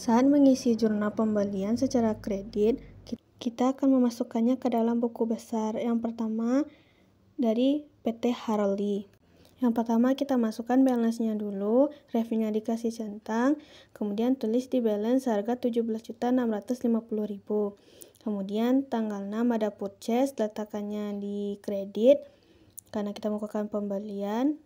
Saat mengisi jurnal pembelian secara kredit, kita akan memasukkannya ke dalam buku besar. Yang pertama dari PT Harley. Yang pertama kita masukkan balance-nya dulu, revenue-nya dikasih centang, kemudian tulis di balance harga 17.650.000. Kemudian tanggal 6 ada purchase, letakkannya di kredit karena kita melakukan pembelian.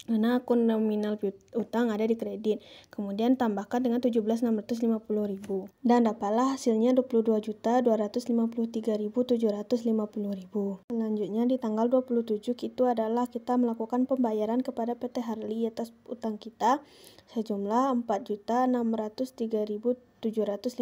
Karena akun nominal utang ada di kredit. Kemudian tambahkan dengan 17.650.000. Dan dapatlah hasilnya 22.253.750.000. Selanjutnya di tanggal 27 itu adalah kita melakukan pembayaran kepada PT Harley atas utang kita sejumlah Rp4.603.750.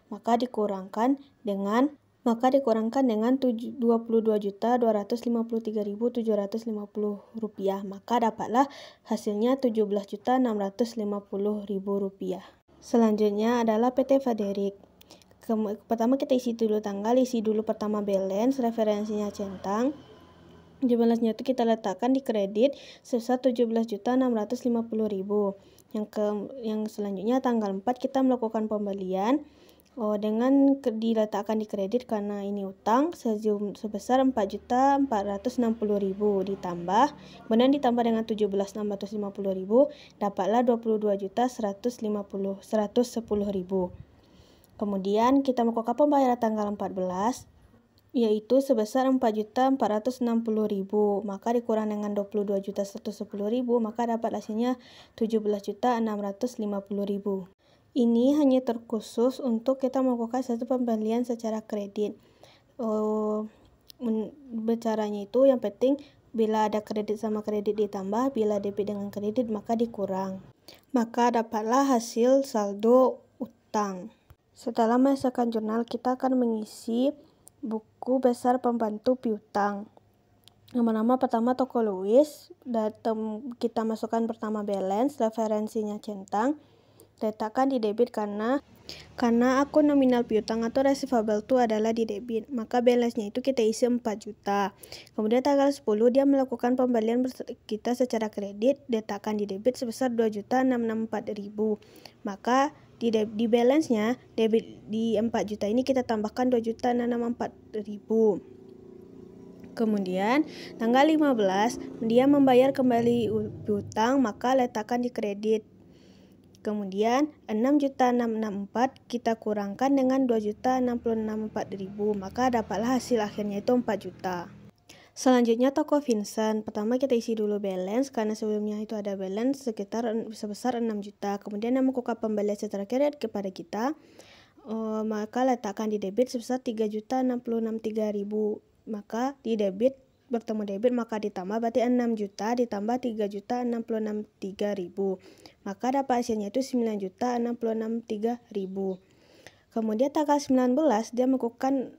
Maka dikurankan dengan 22.253.750. Maka dapatlah hasilnya Rp17.650.000. Selanjutnya adalah PT Faderick. Pertama kita isi dulu tanggal, isi dulu pertama balance, referensinya centang. Di balance-nya itu kita letakkan di kredit sebesar Rp17.650.000. Yang selanjutnya tanggal 4 kita melakukan pembelian dengan diletakkan di kredit karena ini utang sebesar Rp4.460.000 kemudian ditambah dengan Rp17.650.000, dapatlah Rp22.110.000. Kemudian kita melakukan pembayaran tanggal 14 yaitu sebesar Rp4.460.000, maka dikurang dengan Rp22.110.000, maka dapat hasilnya Rp17.650.000. Ini hanya terkhusus untuk kita melakukan satu pembelian secara kredit. Caranya itu yang penting bila ada kredit sama kredit ditambah, bila debit dengan kredit maka dikurang. Maka dapatlah hasil saldo utang. Setelah menyelesaikan jurnal, kita akan mengisi buku besar pembantu piutang. Nama pertama toko Louis, kita masukkan pertama balance, referensinya centang. Letakkan di debit karena akun nominal piutang atau receivable itu adalah di debit. Maka balance-nya itu kita isi 4 juta. Kemudian tanggal 10 dia melakukan pembelian kita secara kredit, letakkan di debit sebesar 2.664.000. Maka di balance-nya debit di 4 juta ini kita tambahkan 2.664.000. Kemudian tanggal 15 dia membayar kembali piutang, maka letakkan di kredit. Kemudian 6.664 kita kurangkan dengan 2.064.000, maka dapatlah hasil akhirnya itu 4 juta. Selanjutnya toko Vincent. Pertama kita isi dulu balance karena sebelumnya itu ada balance sebesar 6 juta. Kemudian yang melakukan pembelian secara kredit kepada kita, maka letakkan di debit sebesar 3.063.000. Maka di debit bertemu debit maka ditambah berarti 6 juta ditambah 3.063.000. Maka dapat hasilnya itu 9.063.000. Kemudian tanggal 19 dia melakukan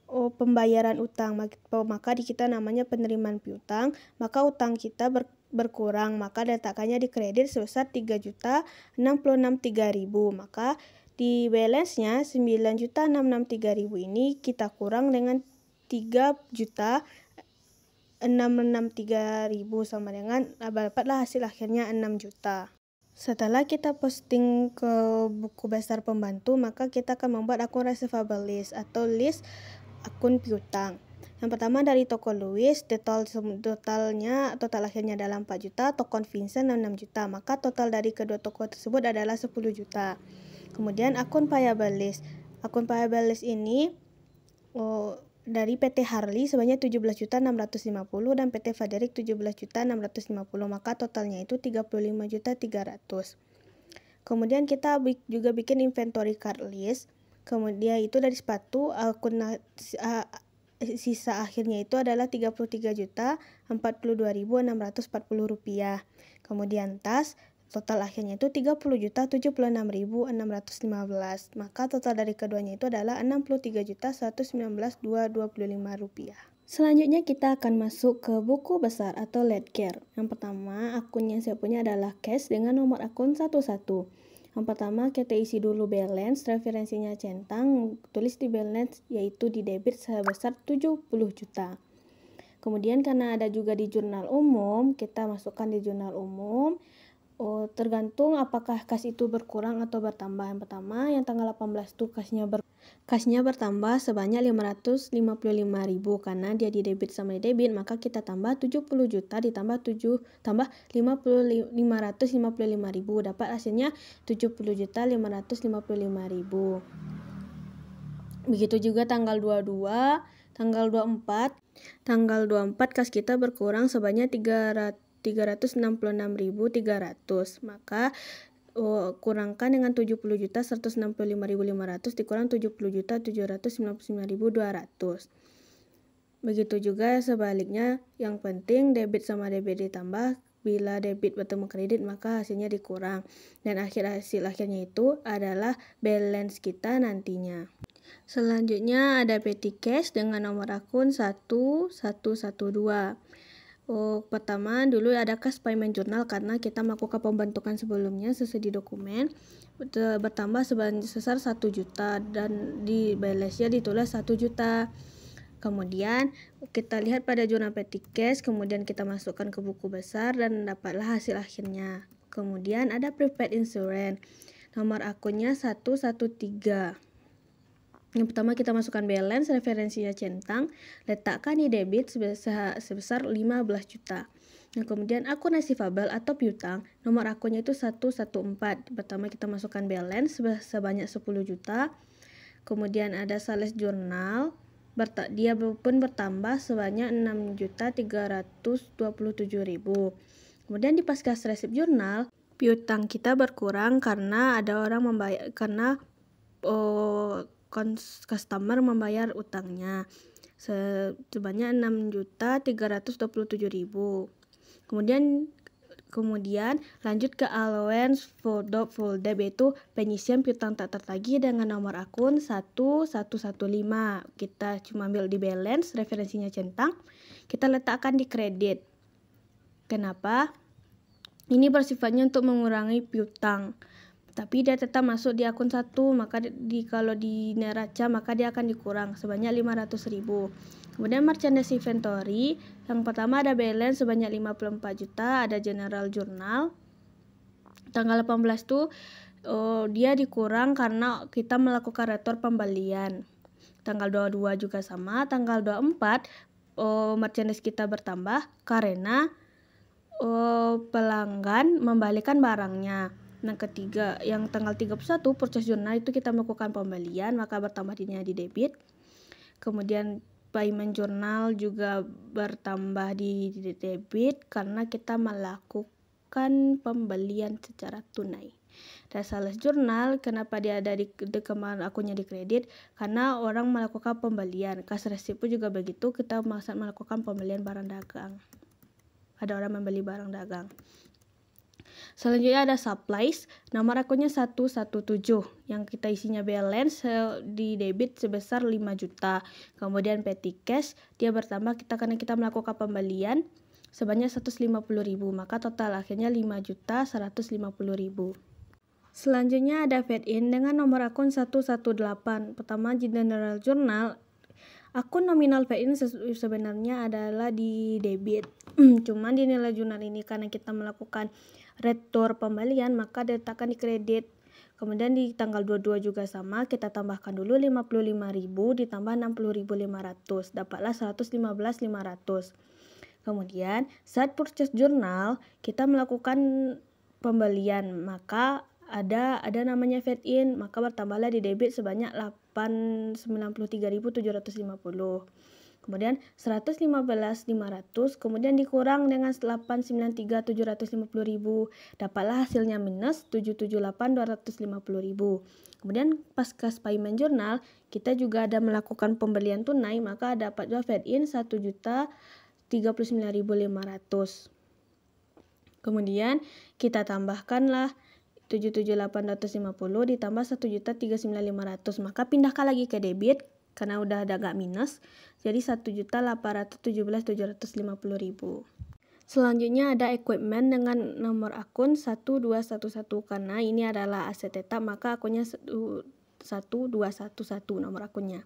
pembayaran utang, maka di kita namanya penerimaan piutang, maka utang kita berkurang, maka letakkannya di kredit sebesar 3.063.000. Maka di balance-nya 9.663.000 ini kita kurang dengan 3.663.000 sama dengan dapatlah hasil akhirnya 6 juta. Setelah kita posting ke buku besar pembantu, maka kita akan membuat akun receivable list atau list akun piutang. Yang pertama dari toko Louis, total akhirnya adalah 4 juta, toko Vincent 6 juta, maka total dari kedua toko tersebut adalah 10 juta. Kemudian akun payable list. Akun payable list ini dari PT Harley sebanyak 17.650 dan PT Faderick 17.650, maka totalnya itu 35.300. Kemudian kita juga bikin inventory card list. Kemudian itu dari sepatu, akun sisa akhirnya itu adalah Rp33.042.640. Kemudian tas, total akhirnya itu Rp30.076.615. Maka total dari keduanya itu adalah Rp63.119.225. Selanjutnya kita akan masuk ke buku besar atau ledger. Yang pertama akun yang saya punya adalah cash dengan nomor akun 11. Yang pertama kita isi dulu balance, referensinya centang, tulis di balance yaitu di debit sebesar 70 juta. Kemudian karena ada juga di jurnal umum, kita masukkan di jurnal umum Tergantung apakah kas itu berkurang atau bertambah. Yang pertama, yang tanggal 18 itu kasnya bertambah sebanyak 555.000 karena dia di debit sama di debit, maka kita tambah 70 juta ditambah 555.000, dapat hasilnya 70.555.000. Begitu juga tanggal 22, tanggal 24 kas kita berkurang sebanyak 366.300, maka kurangkan dengan 70.165.500 dikurang 70.799.200. Begitu juga sebaliknya, yang penting debit sama debit ditambah, bila debit bertemu kredit maka hasilnya dikurang, dan hasil akhirnya itu adalah balance kita nantinya. Selanjutnya ada petty cash dengan nomor akun 1112. Pertama dulu ada kas payment journal karena kita melakukan pembentukan sebelumnya sesuai di dokumen, bertambah sebesar 1 juta dan di balance-nya ditulis 1 juta. Kemudian kita lihat pada jurnal petty cash, kemudian kita masukkan ke buku besar dan dapatlah hasil akhirnya. Kemudian ada prepaid insurance, nomor akunnya 113. Yang pertama kita masukkan balance, referensinya centang, letakkan di debit sebesar 15 juta. Nah, kemudian akun receivable atau piutang, nomor akunnya itu 114. Pertama kita masukkan balance sebanyak 10 juta. Kemudian ada sales journal, dia pun bertambah sebanyak 6.327.000. Kemudian di pas cash receipt journal, piutang kita berkurang karena ada orang membayar, karena customer membayar utangnya sebanyak 6.327.000. Kemudian lanjut ke allowance full debt, yaitu pengisian piutang tak tertagih dengan nomor akun 1115. Kita cuma ambil di balance, referensinya centang, kita letakkan di kredit. Kenapa? Ini bersifatnya untuk mengurangi piutang, tapi dia tetap masuk di akun 1, maka kalau di neraca maka dia akan dikurang sebanyak 500.000. Kemudian merchandise inventory, yang pertama ada balance sebanyak 54 juta, ada general journal. Tanggal 18 tuh dia dikurang karena kita melakukan retur pembelian. Tanggal 22 juga sama, tanggal 24 merchandise kita bertambah karena pelanggan membalikan barangnya. Yang ketiga, yang tanggal 31 purchase journal itu kita melakukan pembelian, maka bertambah di debit. Kemudian payment journal juga bertambah di debit karena kita melakukan pembelian secara tunai. Dan sales journal, kenapa dia ada di kemarin akunnya di kredit? Karena orang melakukan pembelian. Cash receipt pun juga begitu, kita melakukan pembelian barang dagang. Ada orang membeli barang dagang. Selanjutnya ada supplies, nomor akunnya 117 yang kita isinya balance di debit sebesar 5 juta. Kemudian petty cash dia bertambah karena kita melakukan pembelian sebanyak 150.000, maka total akhirnya 5.150.000. Selanjutnya ada fade in dengan nomor akun 118. Pertama general journal, akun nominal fade in sebenarnya adalah di debit. Cuman di nilai jurnal ini karena kita melakukan retur pembelian maka diletakkan di kredit. Kemudian di tanggal 22 juga sama, kita tambahkan dulu 55.000 ditambah 60.500, dapatlah 115.500. Kemudian saat purchase journal kita melakukan pembelian, maka ada namanya fade in, maka bertambahlah di debit sebanyak 893.750. Kemudian 115.500, kemudian dikurang dengan 893.750.000, dapatlah hasilnya minus 778.250.000. Kemudian pas cash payment journal, kita juga ada melakukan pembelian tunai, maka dapat juga fade in 1.039.500. Kemudian kita tambahkanlah 778.250 ditambah 1.039.500, maka pindahkan lagi ke debit karena udah ada agak minus, jadi 1.817.750.000. Selanjutnya ada equipment dengan nomor akun 1211 karena ini adalah aset tetap, maka akunnya 1211 nomor akunnya.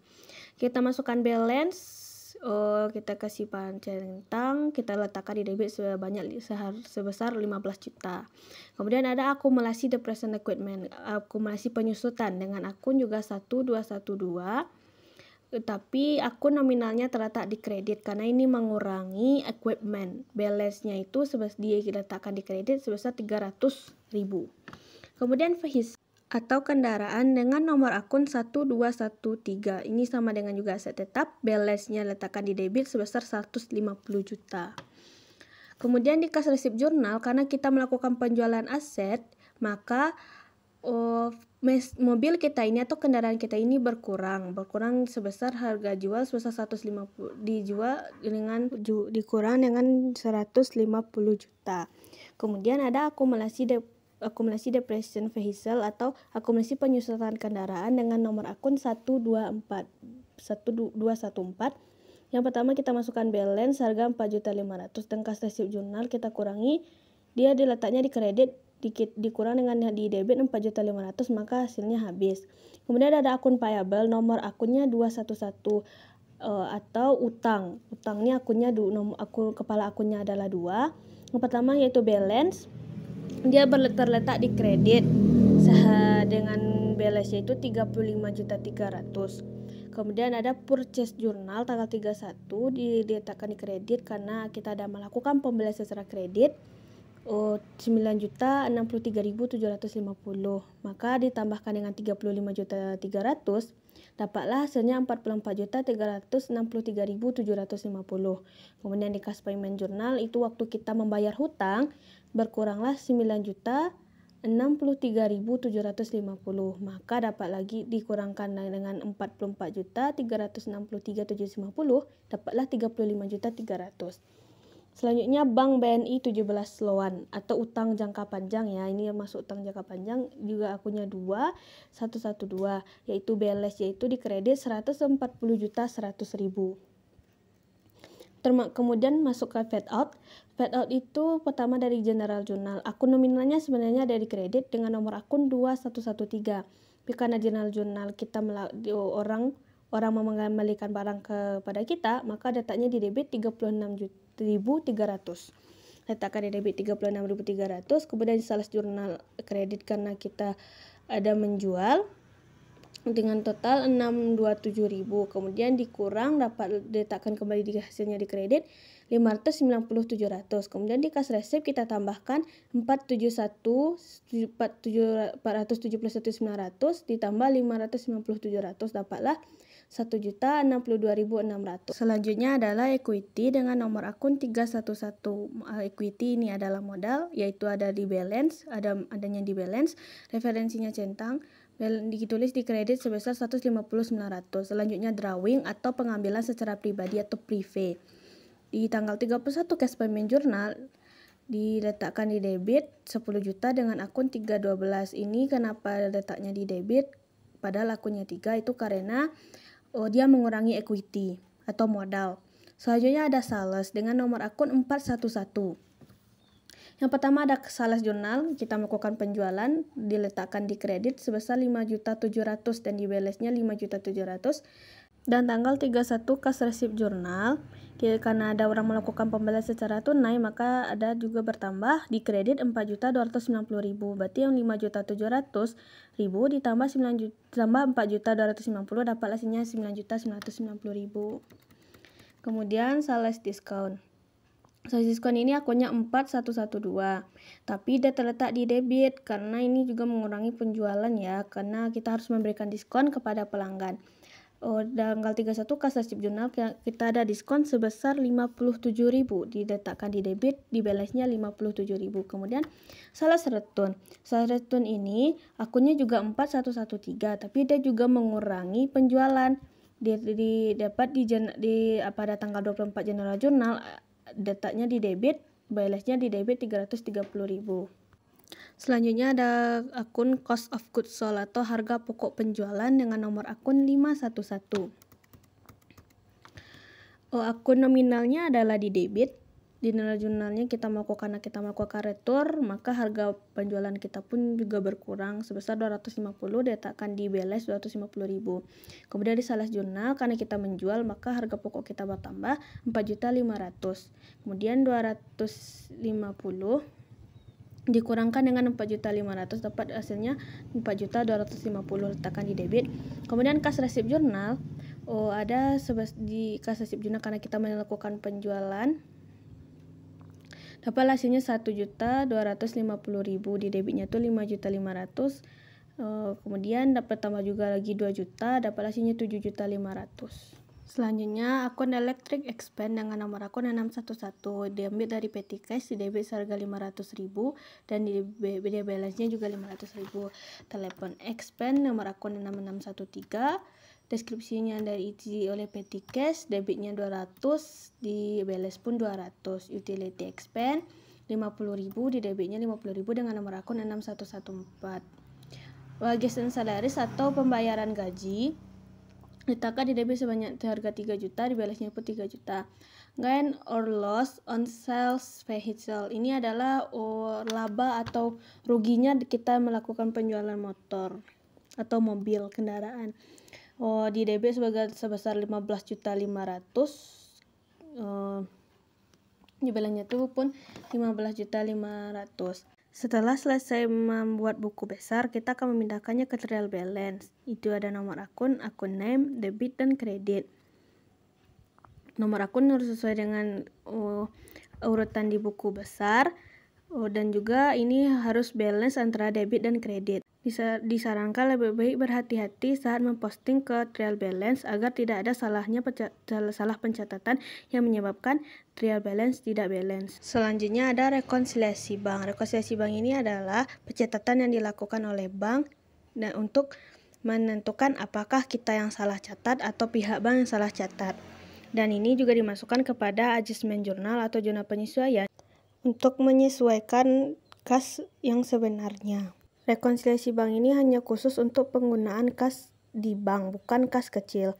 Kita masukkan balance kita kasih centang, kita letakkan di debit sebesar 15 juta. Kemudian ada akumulasi depreciation equipment, akumulasi penyusutan dengan akun juga 1212, tapi akun nominalnya terletak di kredit karena ini mengurangi equipment. Balance-nya itu dia diletakkan di kredit sebesar 300.000. Kemudian vehicle atau kendaraan dengan nomor akun 1213. Ini sama dengan juga aset tetap, balance-nya letakkan di debit sebesar 150 juta. Kemudian di cash receipt journal, karena kita melakukan penjualan aset, maka mobil kita ini atau kendaraan kita ini berkurang sebesar harga jual sebesar 150, dikurang dengan 150 juta. Kemudian ada akumulasi depreciation vehicle atau akumulasi penyusutan kendaraan dengan nomor akun 1214. Yang pertama kita masukkan balance harga 4.500.000 dan cash receipt journal kita kurangi, dia diletaknya di kredit, dikurang dengan di debit 4.500.000, maka hasilnya habis. Kemudian ada akun payable, nomor akunnya 211 atau utangnya akunnya kepala akunnya adalah 2. Yang pertama yaitu balance, dia terletak di kredit dengan balance yaitu 35.300.000. Kemudian ada purchase journal tanggal 31 diletakkan di kredit karena kita ada melakukan pembelian secara kredit 9.063.750, maka ditambahkan dengan 35.300.000 dapatlah hasilnya 44.363.750. Kemudian di cash payment journal itu waktu kita membayar hutang berkuranglah 9.063.750, maka dapat lagi dikurangkan dengan 44.363.750, dapatlah 35.300. Selanjutnya Bank BNI 17 loan atau utang jangka panjang ya. Ini masuk utang jangka panjang juga akunnya 2112 yaitu balance yaitu di kredit 140.100.000. Kemudian masuk ke fade out. Fade out itu pertama dari general journal. Akun nominalnya sebenarnya dari kredit dengan nomor akun 2113. Tapi karena general journal kita orang mengembalikan barang kepada kita, maka datanya di debit 36.300. Letakkan di debit 36.300. Kemudian di sales journal kredit karena kita ada menjual dengan total 627.000, kemudian dikurang dapat diletakkan kembali di hasilnya di kredit 590.700. Kemudian di cash receipt kita tambahkan 471.900 ditambah 590.700 dapatlah 1.062.600. Selanjutnya adalah equity dengan nomor akun 311. Equity ini adalah modal, yaitu ada di balance, adanya di balance, referensinya centang, ditulis di kredit sebesar 150.900. Selanjutnya drawing atau pengambilan secara pribadi atau privé. Di tanggal 31 cash payment journal diletakkan di debit 10 juta dengan akun 312. Ini kenapa letaknya di debit padahal akunnya 3, itu karena dia mengurangi equity atau modal. Selanjutnya ada sales dengan nomor akun 411. Yang pertama ada sales journal, kita melakukan penjualan, diletakkan di kredit sebesar 5.700.000 dan di balance-nya 5.700.000. Dan tanggal 31 cash receipt journal, karena ada orang melakukan pembelian secara tunai, maka ada juga bertambah di kredit 4.290.000. Berarti yang 5.700.000 ditambah 4.290 dapat hasilnya 9.990.000. Kemudian sales discount. Sales diskon ini akunnya 4112, tapi dia terletak di debit karena ini juga mengurangi penjualan ya, karena kita harus memberikan diskon kepada pelanggan. Tanggal 31 cash receipt journal kita ada diskon sebesar 57.000, diletakkan di debit, di balance-nya 57.000. Kemudian sales return. Sales return ini akunnya juga 4113, tapi dia juga mengurangi penjualan. Dapat pada tanggal 24 general journal, letaknya di debit, balance-nya di debit 330.000. Selanjutnya ada akun cost of goods sold atau harga pokok penjualan dengan nomor akun 511. Akun nominalnya adalah di debit di jurnalnya kita melakukan retur, maka harga penjualan kita pun juga berkurang sebesar 250, diletakkan di balance 250.000. Kemudian di sales jurnal, karena kita menjual, maka harga pokok kita bertambah 4.500. Kemudian 250 dikurangkan dengan 4.500, dapat hasilnya 4.250, letakkan di debit. Kemudian kas resip jurnal, ada di kas resip jurnal karena kita melakukan penjualan, dapat hasilnya 1.250.000, di debitnya itu 5.500. Kemudian dapat tambah juga lagi 2 juta, dapat hasilnya 7.500. Selanjutnya akun electric expense dengan nomor akun 611 diambil dari petty cash, di debit seharga 500.000 dan di balance-nya juga 500.000. Telepon expense nomor akun 6613, deskripsinya dari isi oleh petty cash, debitnya 200, di balance pun 200. Utility expense 50.000, di debitnya 50.000 dengan nomor akun 6114. Wages and salaries atau pembayaran gaji, letakkan di debit sebanyak harga 3 juta, di balance-nya pun 3 juta. Gain or loss on sales vehicle, ini adalah laba atau ruginya kita melakukan penjualan motor atau mobil kendaraan. Di debit sebesar 15.500.000, di balance-nya itu pun 15.500.000. Setelah selesai membuat buku besar, kita akan memindahkannya ke trial balance. Itu ada nomor akun name, debit, dan kredit. Nomor akun harus sesuai dengan urutan di buku besar, dan juga ini harus balance antara debit dan kredit. Disarankan lebih baik berhati-hati saat memposting ke trial balance agar tidak ada salah pencatatan yang menyebabkan trial balance tidak balance. Selanjutnya ada rekonsiliasi bank. Rekonsiliasi bank ini adalah pencatatan yang dilakukan oleh bank dan untuk menentukan apakah kita yang salah catat atau pihak bank yang salah catat. Dan ini juga dimasukkan kepada adjustment jurnal atau jurnal penyesuaian untuk menyesuaikan kas yang sebenarnya. Rekonsiliasi bank ini hanya khusus untuk penggunaan kas di bank, bukan kas kecil.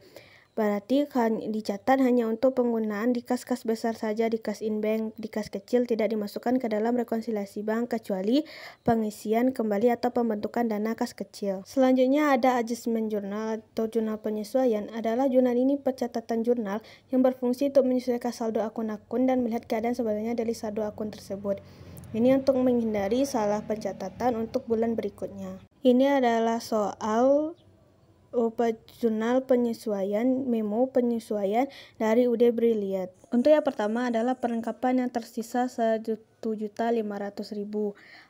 Berarti dicatat hanya untuk penggunaan di kas-kas besar saja, di kas in-bank, di kas kecil tidak dimasukkan ke dalam rekonsiliasi bank kecuali pengisian kembali atau pembentukan dana kas kecil. Selanjutnya ada adjustment jurnal atau jurnal penyesuaian. Adalah jurnal ini pencatatan jurnal yang berfungsi untuk menyesuaikan saldo akun-akun dan melihat keadaan sebenarnya dari saldo akun tersebut. Ini untuk menghindari salah pencatatan untuk bulan berikutnya. Ini adalah soal jurnal penyesuaian, memo penyesuaian dari UD Brilliant. Untuk yang pertama adalah perlengkapan yang tersisa 1.500.000.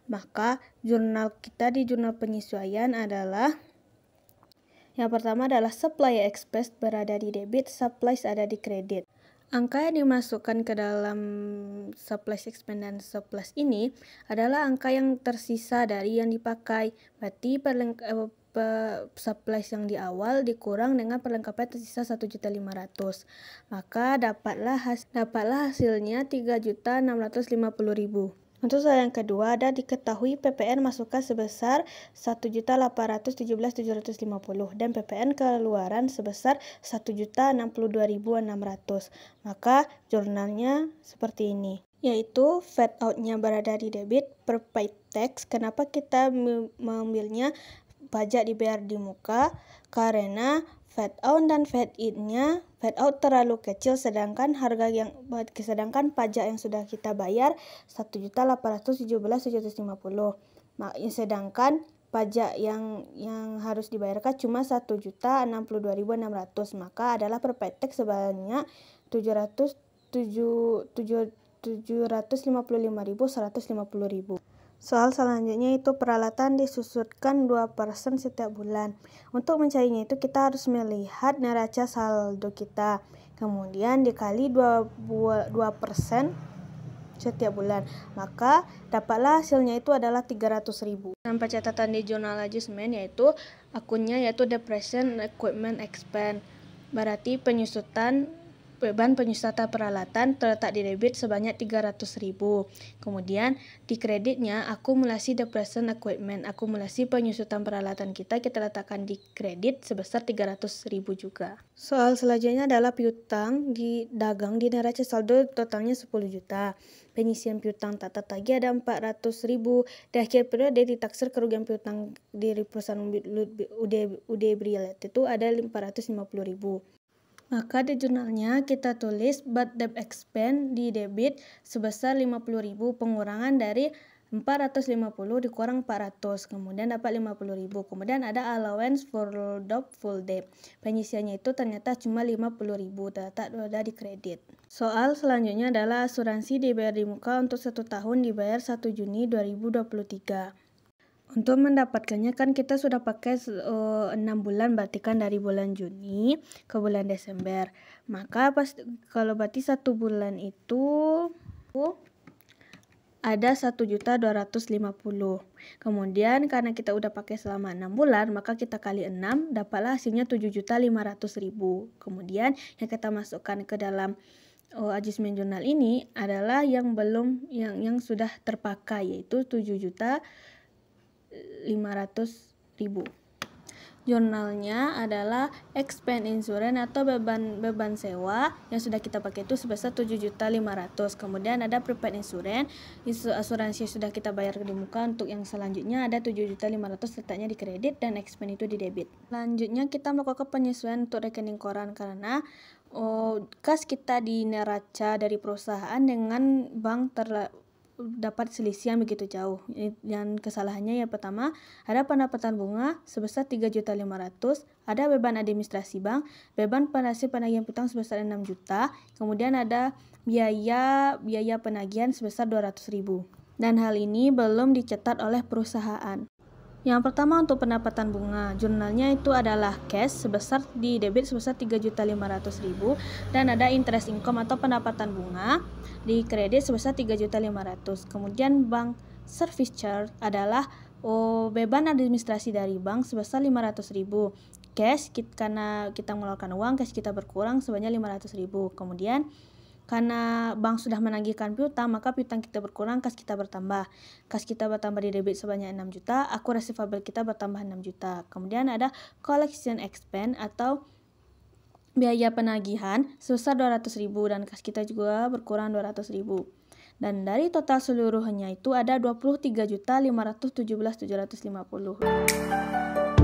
Maka jurnal kita di jurnal penyesuaian adalah yang pertama adalah supply expense berada di debit, supplies ada di kredit. Angka yang dimasukkan ke dalam supply expense dan surplus ini adalah angka yang tersisa dari yang dipakai. Berarti supplies yang di awal dikurang dengan perlengkapan tersisa 1.500.000. Maka dapatlah hasilnya 3.650.000. Untuk soal yang kedua ada diketahui PPN masukan sebesar 1.817.750 dan PPN keluaran sebesar 1.062.600. Maka jurnalnya seperti ini, yaitu fade out-nya berada di debit per paid tax. Kenapa kita mengambilnya pajak dibayar di muka? Karena fade out dan fade in-nya, fade out terlalu kecil sedangkan pajak yang sudah kita bayar 1.817.750. Sedangkan pajak yang harus dibayarkan cuma 1.062.600, maka adalah per paid tax sebanyak 755.150.000. Soal selanjutnya itu peralatan disusutkan 2% setiap bulan. Untuk mencarinya itu kita harus melihat neraca saldo kita, kemudian dikali 2% setiap bulan, maka dapatlah hasilnya itu adalah 300.000. Dan pencatatan di jurnal adjustment yaitu akunnya yaitu depreciation equipment expense, berarti penyusutan beban penyusutan peralatan terletak di debit sebanyak 300.000. Kemudian di kreditnya akumulasi depreciation equipment, akumulasi penyusutan peralatan kita letakkan di kredit sebesar 300.000 juga. Soal selanjutnya adalah piutang di dagang di neraca saldo totalnya 10 juta. Penyisian piutang tak tertagih ada 400.000. Di akhir periode ditaksir kerugian piutang dari perusahaan UD Brilet itu ada 450.000. Maka di jurnalnya kita tulis bad debt expense di debit sebesar 50.000, pengurangan dari 450 dikurang 400, kemudian dapat 50.000. Kemudian ada allowance for doubtful debt. Penyisiannya itu ternyata cuma 50.000, terletak ada di kredit. Soal selanjutnya adalah asuransi dibayar di muka untuk 1 tahun dibayar 1 Juni 2023. Untuk mendapatkannya kan kita sudah pakai 6 bulan, berarti kan dari bulan Juni ke bulan Desember. Maka kalau berarti 1 bulan itu ada 1.250.000. Kemudian karena kita udah pakai selama 6 bulan, maka kita kali 6 dapatlah hasilnya 7.500.000. Kemudian yang kita masukkan ke dalam adjustment jurnal ini adalah yang sudah terpakai, yaitu 7.500.000. Jurnalnya adalah expense insurance atau beban sewa yang sudah kita pakai itu sebesar 7.500.000. Kemudian ada prepaid insurance, asuransi sudah kita bayar di muka. Untuk yang selanjutnya ada 7.500.000 letaknya di kredit dan expense itu di debit. Selanjutnya kita melakukan penyesuaian untuk rekening koran karena kas kita di neraca dari perusahaan dengan bank dapat selisih yang begitu jauh. Dan kesalahannya yang pertama, ada pendapatan bunga sebesar 3.500.000, ada beban administrasi bank, beban penagihan piutang sebesar 6 juta, kemudian ada biaya penagihan sebesar 200.000. Dan hal ini belum dicatat oleh perusahaan. Yang pertama untuk pendapatan bunga, jurnalnya itu adalah cash sebesar di debit sebesar 3.500.000 dan ada interest income atau pendapatan bunga di kredit sebesar 3.500.000. Kemudian bank service charge adalah beban administrasi dari bank sebesar 500.000. Cash karena kita mengeluarkan uang, cash kita berkurang sebanyak 500.000. Kemudian karena bank sudah menagihkan piutang, maka piutang kita berkurang, kas kita bertambah. Kas kita bertambah di debit sebanyak 6 juta, akurasi fabel kita bertambah 6 juta. Kemudian ada collection expense atau biaya penagihan sebesar 200.000 dan kas kita juga berkurang 200.000. Dan dari total seluruhnya itu ada 23.517.750.